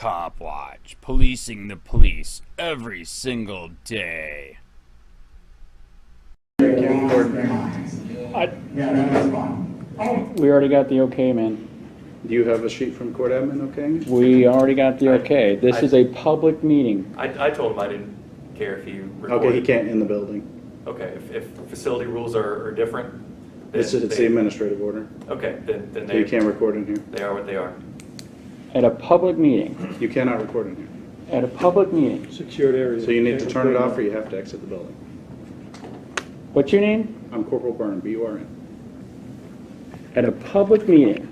cop watch, policing the police every single day. We already got the okay, man. Do you have a sheet from court admin, okay? We already got the okay. This is a public meeting. I told him I didn't care if he recorded. Okay, he can't in the building. Okay, if facility rules are different, then It's the administrative order. Okay, then So they you can't record in here. they are what they are. At a public meeting, You cannot record in here. at a public meeting. Secured area. So you need to turn it off or you have to exit the building. What's your name? I'm Corporal Byrne, B-U-R-N. At a public meeting.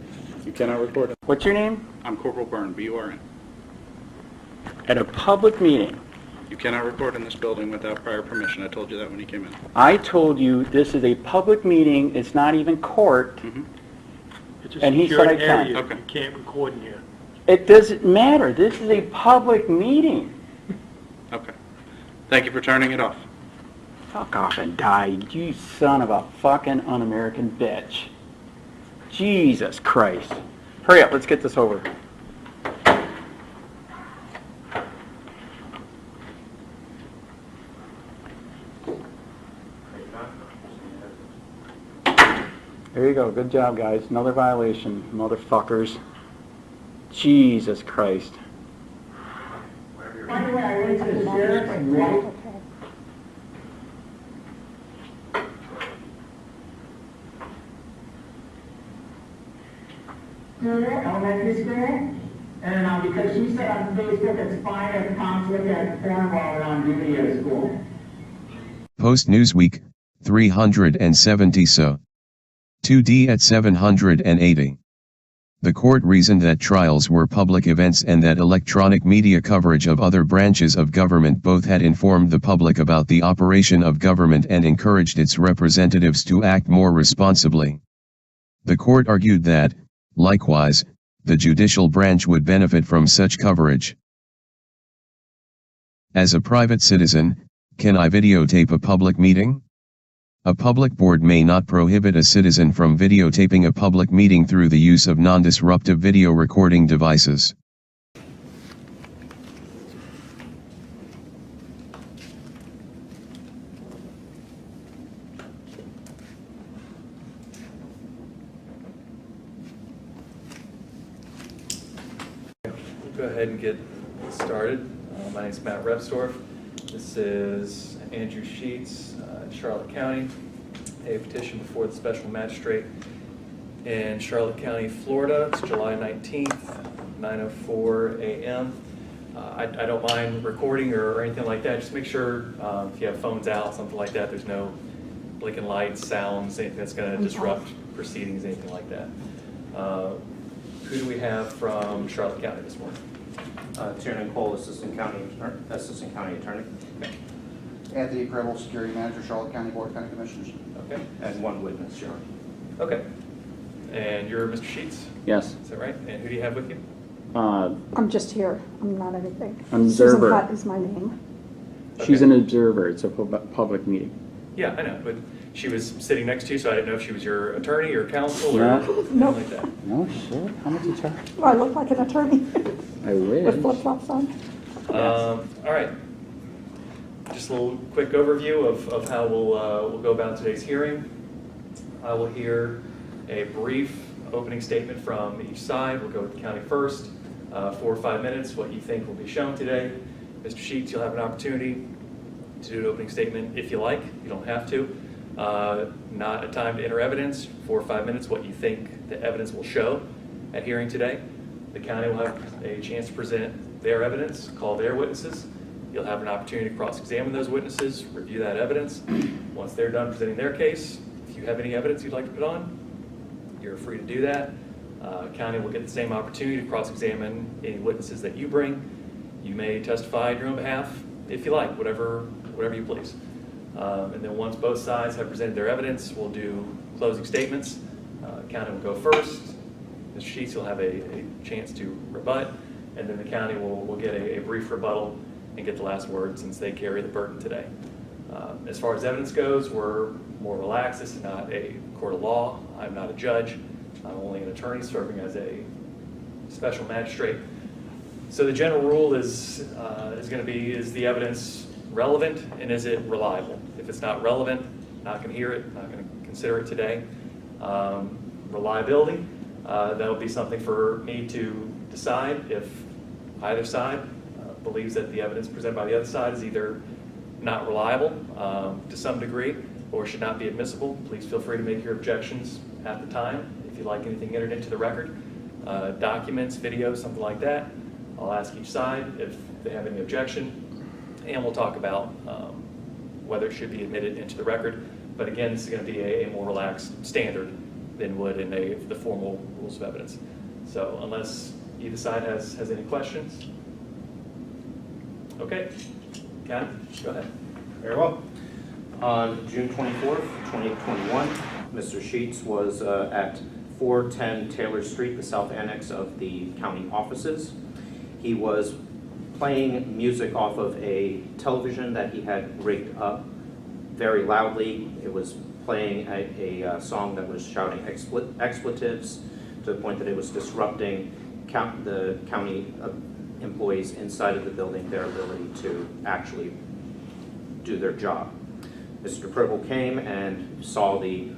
You cannot record. What's your name? I'm Corporal Byrne, B-U-R-N. At a public meeting. You cannot record in this building without prior permission. I told you that when you came in. I told you this is a public meeting. It's not even court. It's a And he said I secured can. area. Okay. You can't record in here. It doesn't matter. This is a public meeting. Okay. Thank you for turning it off. Fuck off and die, you son of a fucking un-American bitch. Jesus Christ. Hurry up, let's get this over. There you go, good job guys. Another violation, motherfuckers. Jesus Christ. By the way, I went to the sheriff and white. Elementary school, and because she said on Facebook it's fine if cops look at porn while they're on duty at school. Post Newsweek, 370 so. 2D at 780. The court reasoned that trials were public events and that electronic media coverage of other branches of government both had informed the public about the operation of government and encouraged its representatives to act more responsibly. The court argued that, likewise, the judicial branch would benefit from such coverage. As a private citizen, can I videotape a public meeting? A public board may not prohibit a citizen from videotaping a public meeting through the use of non-disruptive video recording devices. Go ahead and get started. My name is Matt Repsdorf. This is Andrew Sheets, Charlotte County, a petition before the special magistrate in Charlotte County, Florida. It's July 19th, 9:04 a.m. I don't mind recording or anything like that. Just make sure if you have phones out, something like that, there's no blinking lights, sounds, anything that's going to disrupt proceedings, anything like that. Who do we have from Charlotte County this morning? Tiernan Cole, Assistant County Attorney. Okay. Anthony Preble, Security Manager, Charlotte County Board of County Commissioners. Okay. And one witness, Sharon. Okay. And you're Mr. Sheets? Yes. Is that right? And who do you have with you? I'm just here. I'm not anything. Observer. Susan Hutt is my name. She's Okay. an observer. It's a public meeting. Yeah, I know, but she was sitting next to you, so I didn't know if she was your attorney or counsel or No. anything Nope. like that. No shit. How much you charge? Well, I look like an attorney I wish. with flip-flops on. All right. Just a little quick overview of how we'll go about today's hearing. I will hear a brief opening statement from each side. We'll go with the county first, 4 or 5 minutes, what you think will be shown today. Mr. Sheets, you'll have an opportunity to do an opening statement if you like. You don't have to. Not a time to enter evidence. 4 or 5 minutes, what you think the evidence will show at hearing today. The county will have a chance to present their evidence, call their witnesses. You'll have an opportunity to cross-examine those witnesses, review that evidence. Once they're done presenting their case, if you have any evidence you'd like to put on, you're free to do that. County will get the same opportunity to cross-examine any witnesses that you bring. You may testify on your own behalf if you like, whatever you please. And then once both sides have presented their evidence, we'll do closing statements. County will go first. Mr. Sheets will have a chance to rebut, and then the county will get a brief rebuttal and get the last word since they carry the burden today. As far as evidence goes, we're more relaxed. This is not a court of law. I'm not a judge. I'm only an attorney serving as a special magistrate. So the general rule is going to be, is the evidence relevant and is it reliable? If it's not relevant, not going to hear it, not going to consider it today. Reliability, that'll be something for me to decide if either side believes that the evidence presented by the other side is either not reliable to some degree or should not be admissible. Please feel free to make your objections at the time. If you'd like anything entered into the record, documents, videos, something like that, I'll ask each side if they have any objection, and we'll talk about whether it should be admitted into the record. But again, this is going to be a more relaxed standard than would in the formal rules of evidence. So unless either side has any questions. Okay, Cant, go ahead. Very well. On June 24th, 2021, Mr. Sheets was at 410 Taylor Street, the south annex of the county offices. He was playing music off of a television that he had rigged up very loudly. It was playing a song that was shouting expletives to the point that it was disrupting the county employees inside of the building, their ability to actually do their job. Mr. Pribble came and saw the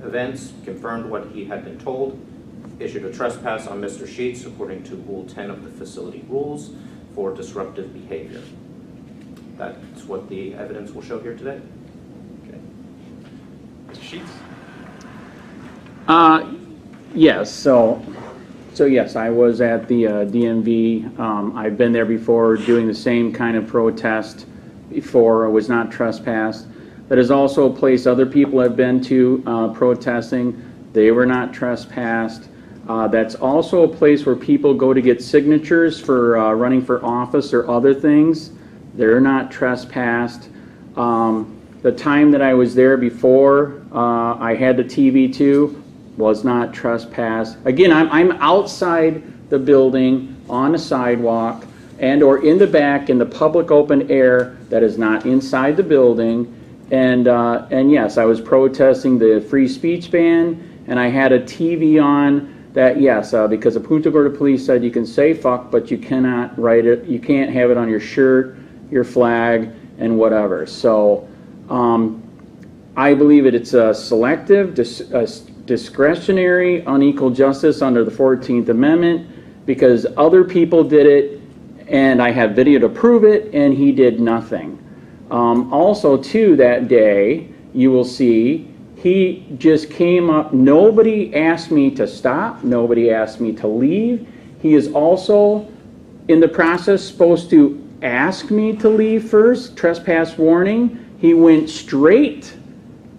events, confirmed what he had been told, issued a trespass on Mr. Sheets according to Rule 10 of the facility rules for disruptive behavior. That's what the evidence will show here today. Okay. Mr. Sheets? Yes, so yes, I was at the DMV. I've been there before doing the same kind of protest before. I was not trespassed. That is also a place other people have been to protesting. They were not trespassed. That's also a place where people go to get signatures for running for office or other things. They're not trespassed. The time that I was there before, I had the TV too, was not trespassed. Again, I'm outside the building on a sidewalk and or in the back in the public open air that is not inside the building. And yes, I was protesting the free speech ban, and I had a TV on that, yes, because the Punta Gorda police said you can say fuck, but you cannot write it, you can't have it on your shirt, your flag, and whatever. So I believe it's a selective, discretionary, unequal justice under the 14th Amendment because other people did it, and I have video to prove it, and he did nothing. Also, too, that day, you will see, he just came up. Nobody asked me to stop. Nobody asked me to leave. He is also, in the process, supposed to ask me to leave first, trespass warning. He went straight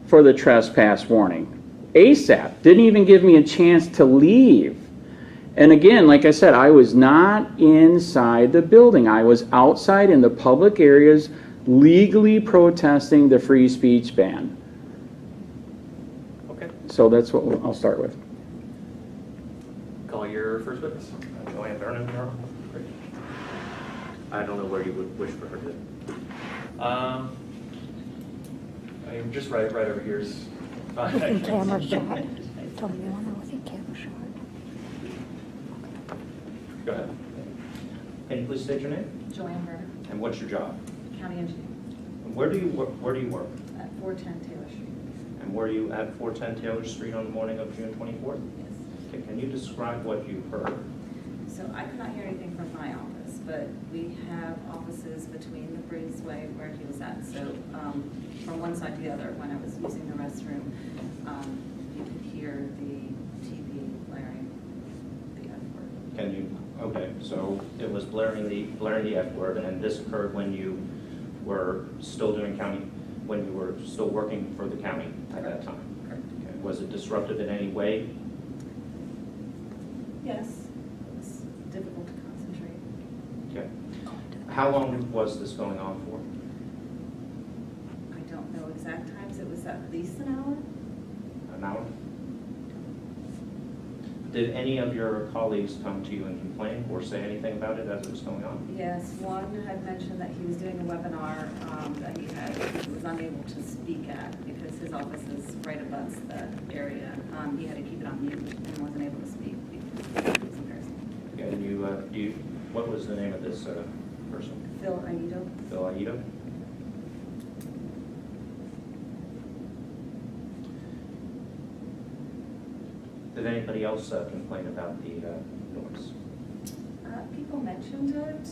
for the trespass warning. ASAP. Didn't even give me a chance to leave. And again, like I said, I was not inside the building. I was outside in the public areas legally protesting the free speech ban. Okay. So that's what I'll start with. Call your first witness. Joanne Vernon, Your Honor. Great. I don't know where you would wish for her to. I'm just right over here is fine. Within camera shot. Tell me when I'm within camera shot. Go ahead. Can you please state your name? Joanne Vernon, And what's your job? County Engineer, And where do you work? at 410 Taylor Street. And were you at 410 Taylor Street on the morning of June 24th? Yes. Okay, can you describe what you heard? So I could not hear anything from my office, but we have offices between the breezeway where he was at. So from one side to the other, when I was using the restroom, you could hear the TV blaring the F word. Can you? Okay, so it was blaring the F word, and this occurred when you were still doing county, when you were still working for the county at that time. Correct. Okay. Was it disruptive in any way? Yes, it was difficult to concentrate. Okay. How long was this going on for? I don't know exact times. It was at least an hour. An hour? Did any of your colleagues come to you and complain or say anything about it as it was going on? Yes, one had mentioned that he was doing a webinar that he was unable to speak at because his office is right above the area. He had to keep it on mute and wasn't able to speak because of his embarrassment. Okay, and What was the name of this person? Phil Aido. Phil Aido? Did anybody else complain about the noise? People mentioned it.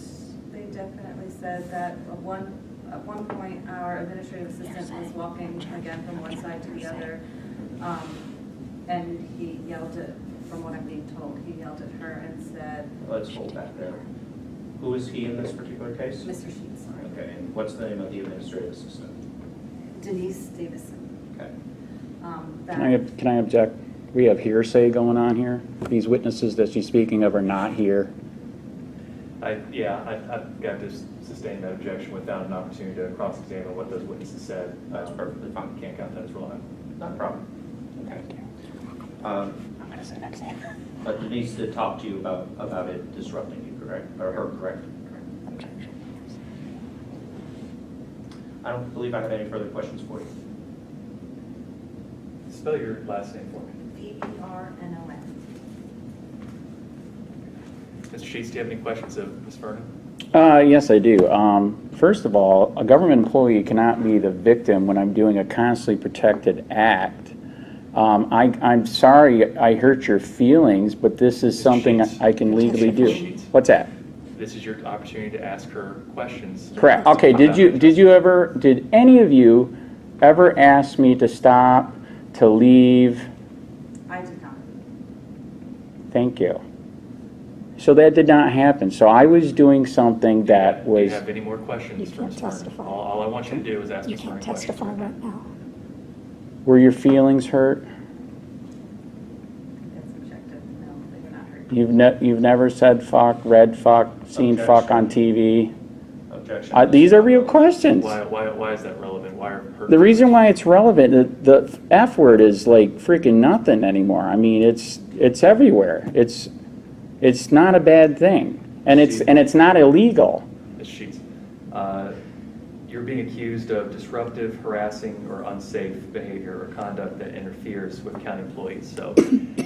They definitely said that at one point, our administrative assistant was walking again from one side to the other, and he yelled at, from what I'm being told, he yelled at her and said, Let's hold that there. Who is he in this particular case? Mr. Sheets, sorry. Okay, and what's the name of the administrative assistant? Denise Davison. Okay. Can I object? We have hearsay going on here. These witnesses that she's speaking of are not here. I've got to sustain that objection without an opportunity to cross-examine what those witnesses said. That's perfectly fine. Can't count that as reliable. Not a problem. I'm going to say next time. But Denise did talk to you about it disrupting you, correct? Or her, correct? I don't believe I have any further questions for you. Spell your last name for me. Vernon. Mr. Sheets, do you have any questions of Ms. Vernon? Yes, I do. First of all, a government employee cannot be the victim when I'm doing a constantly protected act. I'm sorry I hurt your feelings, but this is something Sheets. I can legally do. Sheets. What's that? This is your opportunity to ask her questions. Correct. Okay, did any of you ever ask me to stop, to leave? I did not. Thank you. So that did not happen. So I was doing something that Do was... you have any more questions You for can't Ms. Vernon? testify. All I want you to do is ask You Ms. Vernon can't questions. testify right now. Were your feelings hurt? That's objective. No, they were not hurt. You've never said fuck, read fuck, seen fuck on TV? Objection. These are real questions. Why is that relevant? Why are her... The reason why it's relevant, the F word is like freaking nothing anymore. I mean, it's everywhere. It's not a bad thing, and it's not illegal. Ms. Sheets, you're being accused of disruptive, harassing, or unsafe behavior or conduct that interferes with county employees. So,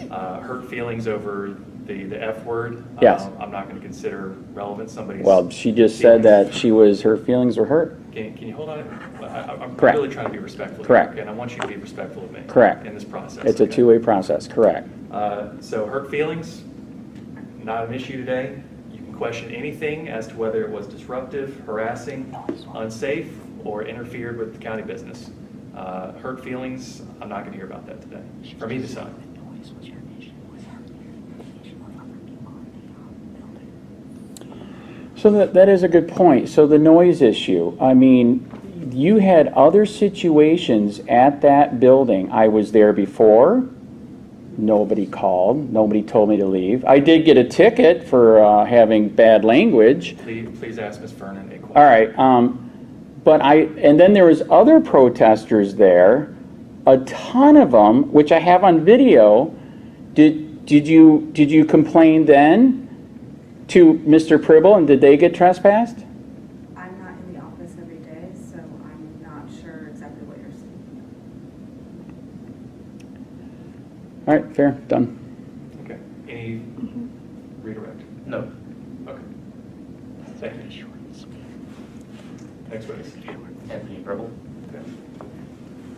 hurt feelings over the F word, Yes. I'm not going to consider relevant. Well, she just said that her feelings were hurt. Can you hold on? I'm Correct. really trying to be respectful. Correct. Here, and I want you to be respectful of me. Correct. In this process. It's a okay? two-way process, correct. So hurt feelings, not an issue today. You can question anything as to whether it was disruptive, harassing, unsafe, or interfered with the county business. Hurt feelings, I'm not going to hear about that today. For me to decide. So that is a good point. So the noise issue, I mean, you had other situations at that building. I was there before. Nobody called. Nobody told me to leave. I did get a ticket for having bad language. Please ask Ms. Vernon a question. All right. And then there was other protesters there, a ton of them, which I have on video. Did you complain then to Mr. Pribble, and did they get trespassed? I'm not in the office every day, so I'm not sure exactly what you're saying. All right, fair, done. Okay. Any redirect? No. Okay. Thank you. Next witness. Anthony Preble. Okay.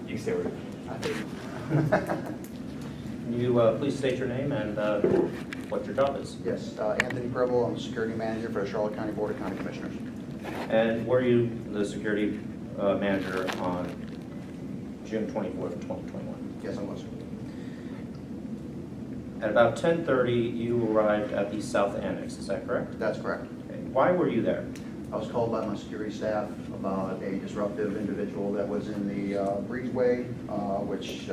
You can stay where you're at. Can you please state your name and what your job is? Yes, Anthony Preble, I'm the security manager for the Charlotte County Board of County Commissioners. And were you the security manager on June 24th, 2021? Yes, I was. At about 10:30, you arrived at the South Annex, is that correct? That's correct. Okay. Why were you there? I was called by my security staff about a disruptive individual that was in the breezeway, which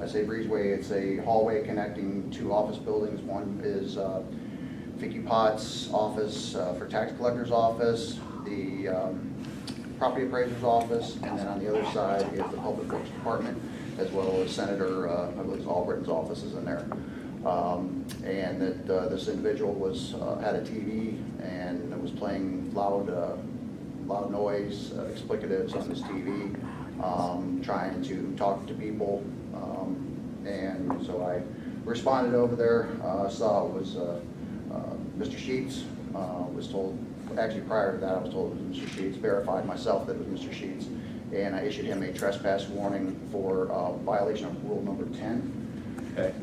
I say breezeway, it's a hallway connecting two office buildings. One is Vicky Potts' office for tax collector's office, the property appraiser's office, and then on the other side is the public works department, as well as Senator, I believe it's Albritton's office is in there. And that this individual had a TV and was playing loud noise, explicatives on his TV, trying to talk to people. And so I responded over there, saw it was Mr. Sheets was told, actually prior to that, I was told it was Mr. Sheets, verified myself that it was Mr. Sheets, and I issued him a trespass warning for violation of rule number 10. Okay.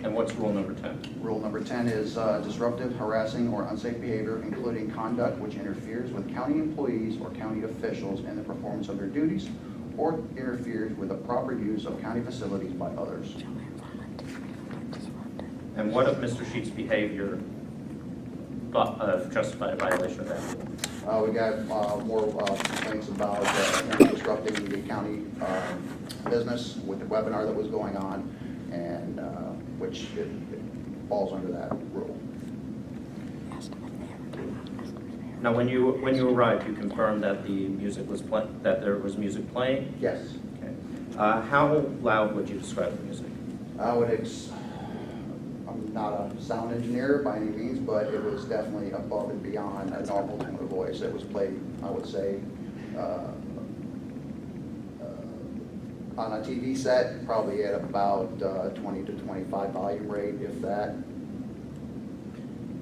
And what's rule number 10? Rule number 10 is disruptive, harassing, or unsafe behavior, including conduct which interferes with county employees or county officials in the performance of their duties, or interferes with the proper use of county facilities by others. And what of Mr. Sheets' behavior justified a violation of that rule? We got more complaints about him disrupting the county business with the webinar that was going on, and which it falls under that rule. Now, when you arrived, you confirmed that that there was music playing. Yes. Okay. How loud would you describe the music? I'm not a sound engineer by any means, but it was definitely above and beyond a normal tone of voice. It was played, I would say, on a TV set, probably at about 20 to 25 volume rate, if that.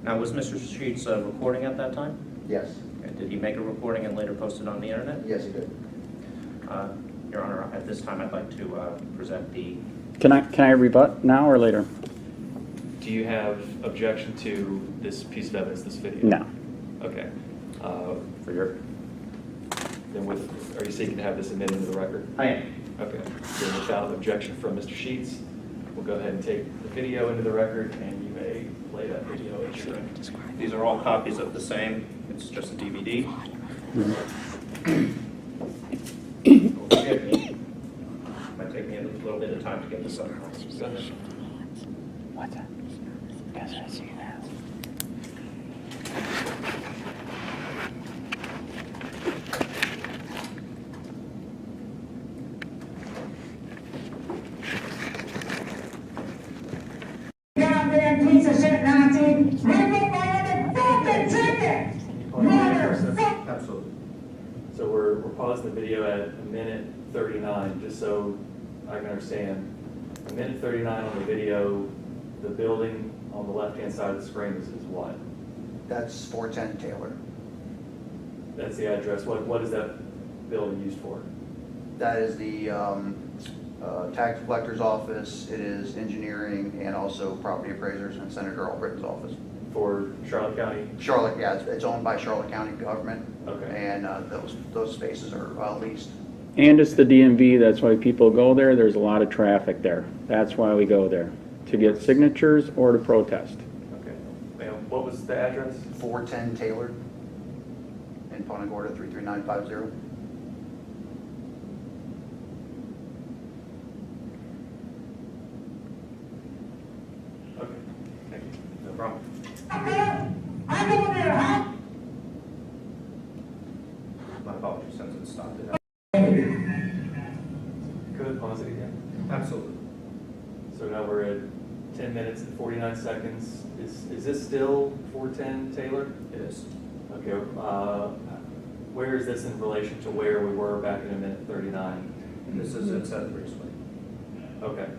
Now, was Mr. Sheets recording at that time? Yes. Okay. Did he make a recording and later post it on the internet? Yes, he did. Your Honor, at this time, I'd like to present the... Can I rebut now or later? Do you have objection to this piece of evidence, this video? No. Okay. For your, then are you seeking to have this admitted into the record? I am. Okay. Then without objection from Mr. Sheets, we'll go ahead and take the video into the record, and you may play that video at your end. These are all copies of the same. It's just a DVD. Forgive me. It might take me a little bit of time to get this up. Go ahead. What's that? Guess I see that. Goddamn piece of shit, Nazi! Rip up my fucking ticket! Motherfucker! Absolutely. So we're pausing the video at a minute 39, just so I can understand. A minute 39 on the video, the building on the left-hand side of the screen is what? That's 410 Taylor. That's the address. What is that building used for? That is the tax collector's office. It is engineering and also property appraisers and Senator Albritton's office. For Charlotte County? Charlotte, yeah, it's owned by Charlotte County government. Okay. And those spaces are leased. And it's the DMV, that's why people go there. There's a lot of traffic there. That's why we go there, to get signatures or to protest. Okay. Ma'am, what was the address? 410 Taylor in Punta Gorda 33950. Okay. Thank you. No problem. I go there, huh? My apologies, since it stopped it. Could pause it again? Absolutely. So now we're at 10 minutes and 49 seconds. Is this still 410 Taylor? It is. Okay. Where is this in relation to where we were back in a minute 39? This is inside the breezeway. Okay.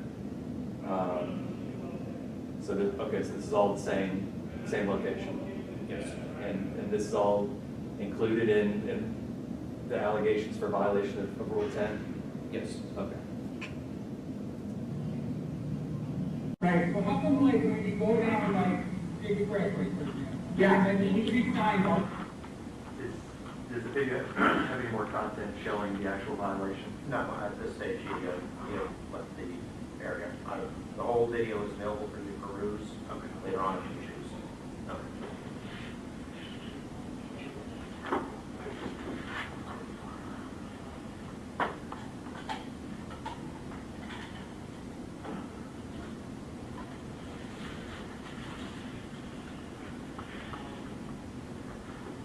So this is all the same location. Yes. And this is all included in the allegations for violation of Rule 10? Yes. Okay. Right, well, how come, like, when you go down, like, Big Expressway, for example? Yeah. And then you see signs on. Does the video have any more content showing the actual violation? No, at this stage, you left the area. The whole video is available for you to peruse. Okay. Later on if you choose. Okay.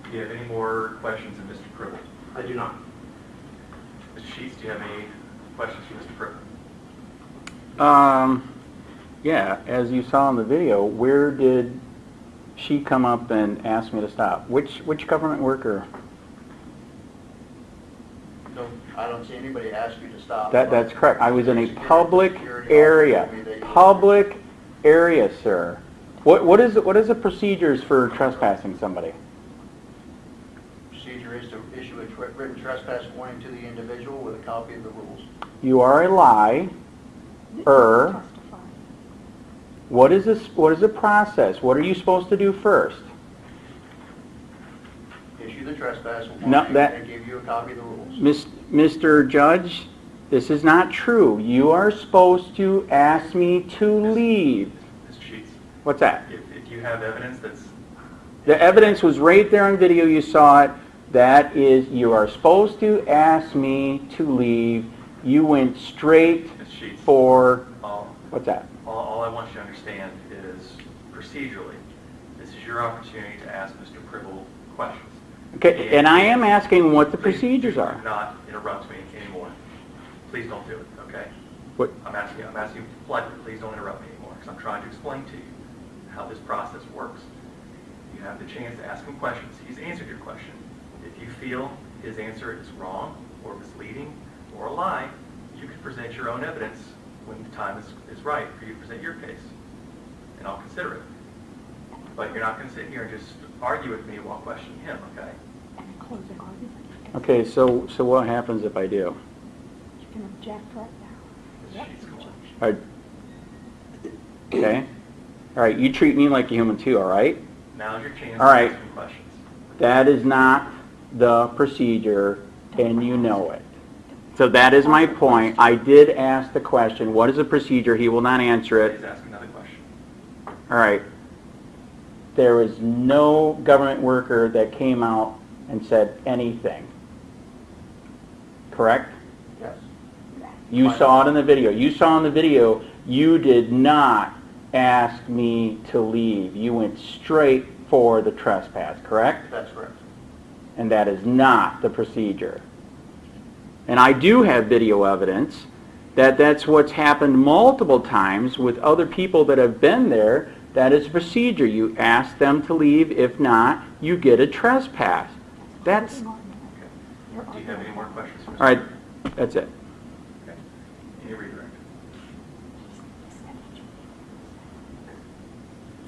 Do you have any more questions of Mr. Cribble? I do not. Mr. Sheets, do you have any questions for Mr. Cribble? Yeah, as you saw in the video, where did she come up and ask me to stop? Which government worker? No, I don't see anybody ask you to stop. That's correct. I was in a public area, sir. What is the procedures for trespassing somebody? Procedure is to issue a written trespass warning to the individual with a copy of the rules. You are a liar. What is this? What is the process? What are you supposed to do first? Issue the trespass No, warning that- and give you a copy of the rules. Mr. Judge, this is not true. You are supposed to ask me to leave. Mr. Sheets, What's that? if you have evidence that's... The evidence was right there on video. You saw it. That is, you are supposed to ask me to leave. You went straight Ms. Sheets, for, all what's that? I want you to understand is procedurally, this is your opportunity to ask Mr. Pribble questions. Okay, and I am asking what the Please procedures do are. not interrupt me anymore. Please don't do it, okay? What? I'm asking you politely, please don't interrupt me anymore, because I'm trying to explain to you how this process works. You have the chance to ask him questions. He's answered your question. If you feel his answer is wrong, or misleading, or a lie, you can present your own evidence when the time is right for you to present your case, and I'll consider it. But you're not going to sit here and just argue with me while questioning him, okay? Closing argument. Okay, so what happens if I do? You can object right now. Ms. Sheets, come on. All right. Okay. All right, you treat me like a human too, all right? Now's your chance All right. to ask him questions. That is not the procedure, and you know it. So that is my point. I did ask the question, what is the procedure? He will not answer it. Please ask another question. All right. There was no government worker that came out and said anything. Correct? Yes. You saw it in the video. You saw in the video, you did not ask me to leave. You went straight for the trespass, correct? That's correct. And that is not the procedure. And I do have video evidence that that's what's happened multiple times with other people that have been there. That is a procedure. You ask them to leave. If not, you get a trespass. That's... Do you have any more questions for Mr. All right, that's it. Okay. Any redirect?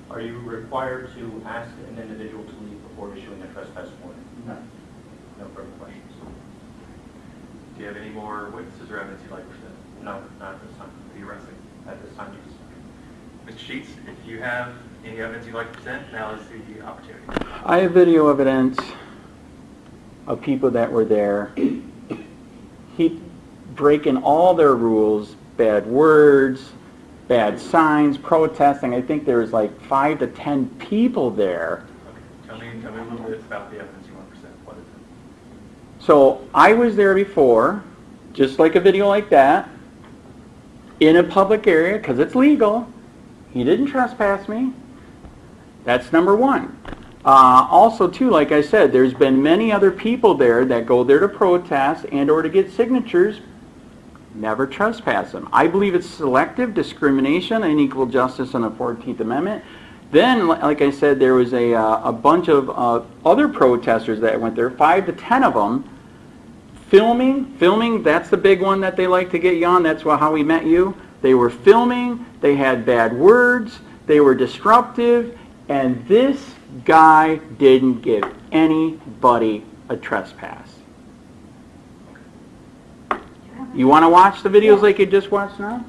Are you required to ask an individual to leave before issuing a trespass warning? No. No further questions? Do you have any more witnesses or evidence you'd like to present? No, not at this time. Are you resting? At this time, yes. Mr. Sheets, if you have any evidence you'd like to present, now is the opportunity. I have video evidence of people that were there. He breaking all their rules, bad words, bad signs, protesting. I think there was like 5 to 10 people there. Okay. Tell me a little bit about the evidence you want to present. What is it? So I was there before, just like a video like that, in a public area, because it's legal. He didn't trespass me. That's number one. Also, too, like I said, there's been many other people there that go there to protest and or to get signatures. Never trespass them. I believe it's selective discrimination and equal justice in the 14th Amendment. Then, like I said, there was a bunch of other protesters that went there, 5 to 10 of them, filming, that's the big one that they like to get you on. That's how we met you. They were filming, they had bad words, they were disruptive, and this guy didn't give anybody a trespass. You want to watch the videos like you just watched now?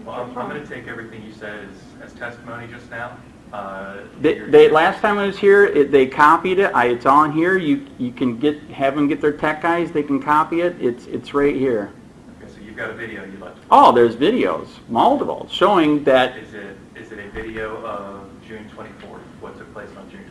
Well, I'm going to take everything you said as testimony just now. Last time I was here, they copied it. It's on here. You can have them get their tech guys. They can copy it. It's right here. Okay, so you've got a video you'd like to... Oh, there's videos, multiple, showing that... Is it a video of June 24th? What took place on June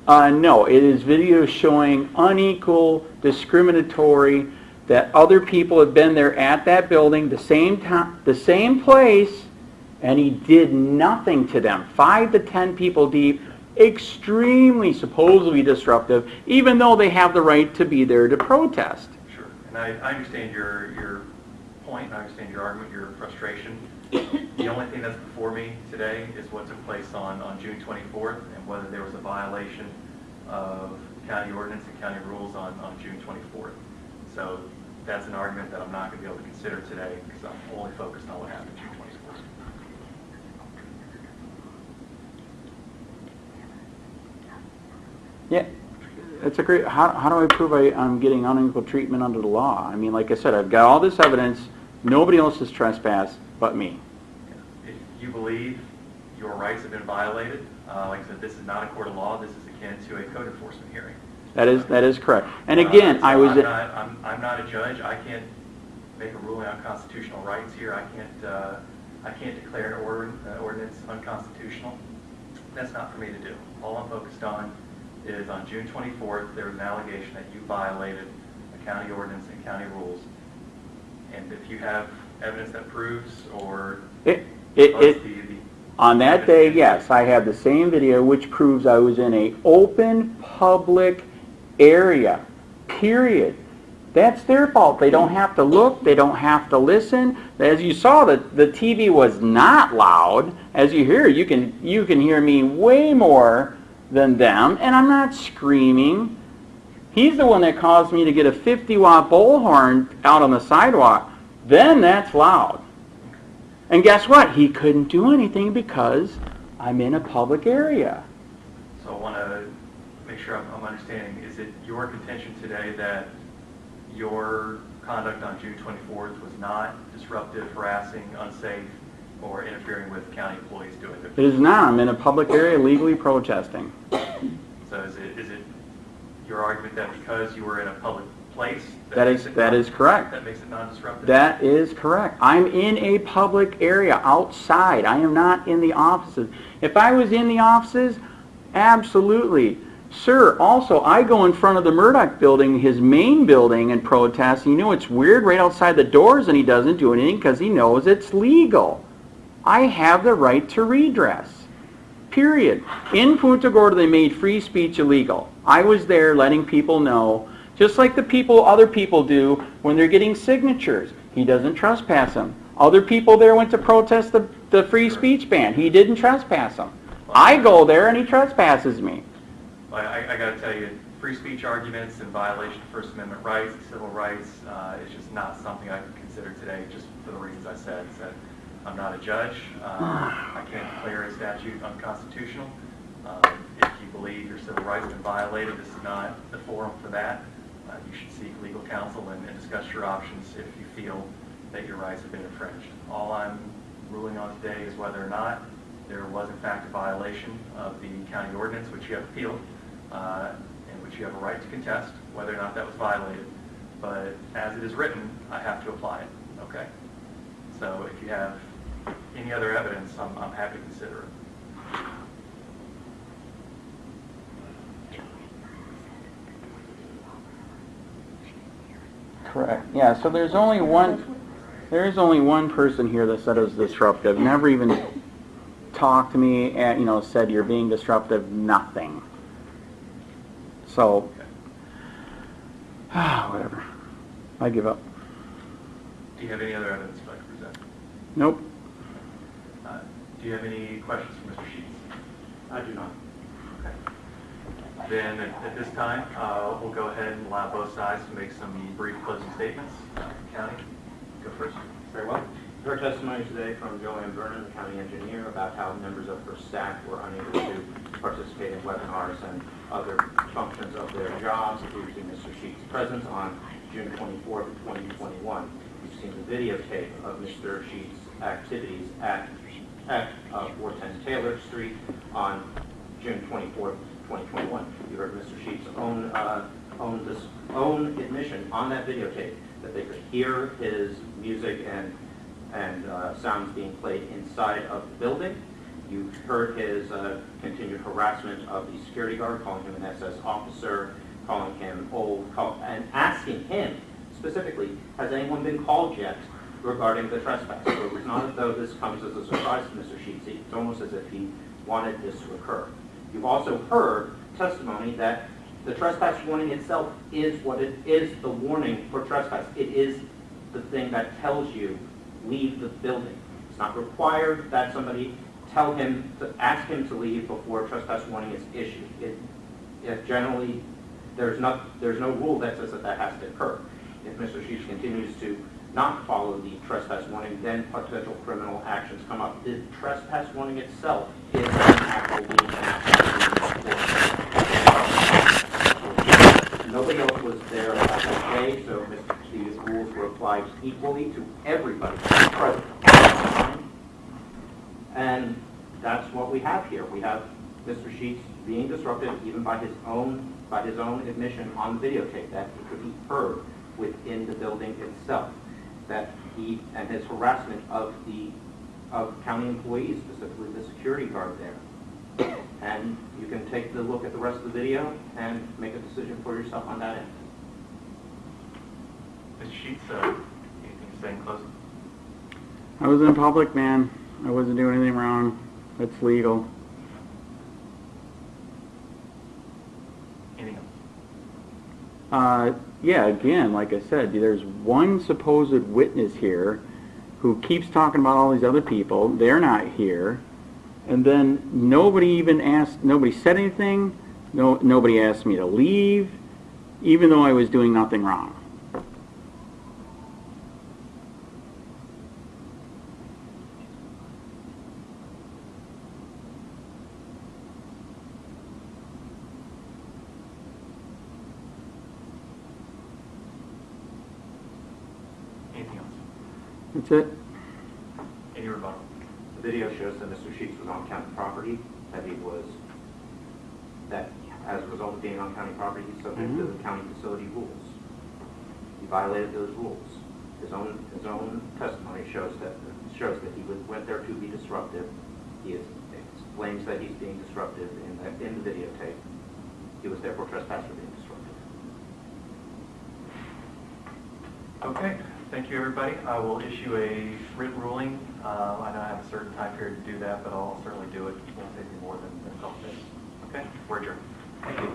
24th? No, it is video showing unequal, discriminatory, that other people have been there at that building, the same time, the same place, and he did nothing to them. 5 to 10 people deep, extremely supposedly disruptive, even though they have the right to be there to protest. Sure, and I understand your point, I understand your argument, your frustration. The only thing that's before me today is what took place on June 24th and whether there was a violation of county ordinance and county rules on June 24th. So that's an argument that I'm not going to be able to consider today because I'm only focused on what happened June 24th. Yeah, it's a great, how do I prove I'm getting unequal treatment under the law? I mean, like I said, I've got all this evidence, nobody else has trespassed but me. If you believe your rights have been violated, like I said, this is not a court of law, this is akin to a code enforcement hearing. That is correct. And again, So I was... I'm not a judge, I can't make a ruling on constitutional rights here, I can't declare an ordinance unconstitutional. That's not for me to do. All I'm focused on is on June 24th, there was an allegation that you violated a county ordinance and county rules. And if you have evidence that proves or... On that day, yes, I have the same video which proves I was in an open public area, period. That's their fault. They don't have to look, they don't have to listen. As you saw, the TV was not loud. As you hear, you can hear me way more than them, and I'm not screaming. He's the one that caused me to get a 50-watt bullhorn out on the sidewalk. Then that's loud. And guess what? He couldn't do anything because I'm in a public area. So I want to make sure I'm understanding. Is it your contention today that your conduct on June 24th was not disruptive, harassing, unsafe, or interfering with county employees doing their It is not. I'm in a public area legally protesting. So is it your argument that because you were in a public place, That is correct. That makes it non-disruptive? That is correct. I'm in a public area outside. I am not in the offices. If I was in the offices, absolutely. Sir, also, I go in front of the Murdoch building, his main building, and protest. And you know what's weird? Right outside the doors, and he doesn't do anything because he knows it's legal. I have the right to redress. Period. In Punta Gorda, they made free speech illegal. I was there letting people know, just like other people do when they're getting signatures. He doesn't trespass them. Other people there went to protest the free speech ban. He didn't trespass them. I go there and he trespasses me. I got to tell you, free speech arguments in violation of First Amendment rights, civil rights, is just not something I can consider today, just for the reasons I said. I'm not a judge. I can't declare a statute unconstitutional. If you believe your civil rights have been violated, this is not the forum for that. You should seek legal counsel and discuss your options if you feel that your rights have been infringed. All I'm ruling on today is whether or not there was in fact a violation of the county ordinance, which you have appealed, and which you have a right to contest, whether or not that was violated. But as it is written, I have to apply it, okay? So if you have any other evidence, I'm happy to consider it. Correct. Yeah, so there is only one person here that said it was disruptive. Never even talked to me and said you're being disruptive. Nothing. So whatever. I give up. Do you have any other evidence you'd like to present? Nope. Do you have any questions for Mr. Sheets? I do not. Okay. Then at this time, we'll go ahead and allow both sides to make some brief closing statements. County, go first. Very well. You heard testimony today from Joanne Vernon, the county engineer, about how members of her staff were unable to participate in webinars and other functions of their jobs due to Mr. Sheets' presence on June 24th, 2021. You've seen the videotape of Mr. Sheets' activities at 410 Taylor Street on June 24th, 2021. You heard Mr. Sheets' own admission on that videotape that they could hear his music and sounds being played inside of the building. You heard his continued harassment of the security guard, calling him an SS officer, calling him old, and asking him specifically, has anyone been called yet regarding the trespass? So it's not as though this comes as a surprise to Mr. Sheets. It's almost as if he wanted this to occur. You've also heard testimony that the trespass warning itself is what it is, the warning for trespass. It is the thing that tells you, leave the building. It's not required that somebody tell him, to ask him to leave before a trespass warning is issued. It generally, there's no rule that says that has to occur. If Mr. Sheets continues to not follow the trespass warning, then potential criminal actions come up. The trespass warning itself is an actual being enacted. was there that day, so these rules were applied equally to everybody present. And that's what we have here. We have Mr. Sheets being disruptive even by his own admission on videotape, that he could be heard within the building itself, that he and his harassment of county employees, specifically the security guard there. And you can take the look at the rest of the video and make a decision for yourself on that end. Mr. Sheets, anything to say in closing? I was in public, man. I wasn't doing anything wrong. That's legal. Anything else? Yeah, again, like I said, there's one supposed witness here who keeps talking about all these other people. They're not here. And then nobody said anything. Nobody asked me to leave, even though I was doing nothing wrong. Anything else? That's it. Any rebuttal? The video shows that Mr. Sheets was on county property, that as a result of being on county property, he's subject to the county facility rules. He violated those rules. His own testimony shows that he went there to be disruptive. He explains that he's being disruptive in the videotape. He was therefore trespassed for being disruptive. Okay, thank you, everybody. I will issue a written ruling. I know I have a certain time period to do that, but I'll certainly do it. It won't take me more than a couple days. Okay, we're adjourned. Thank you.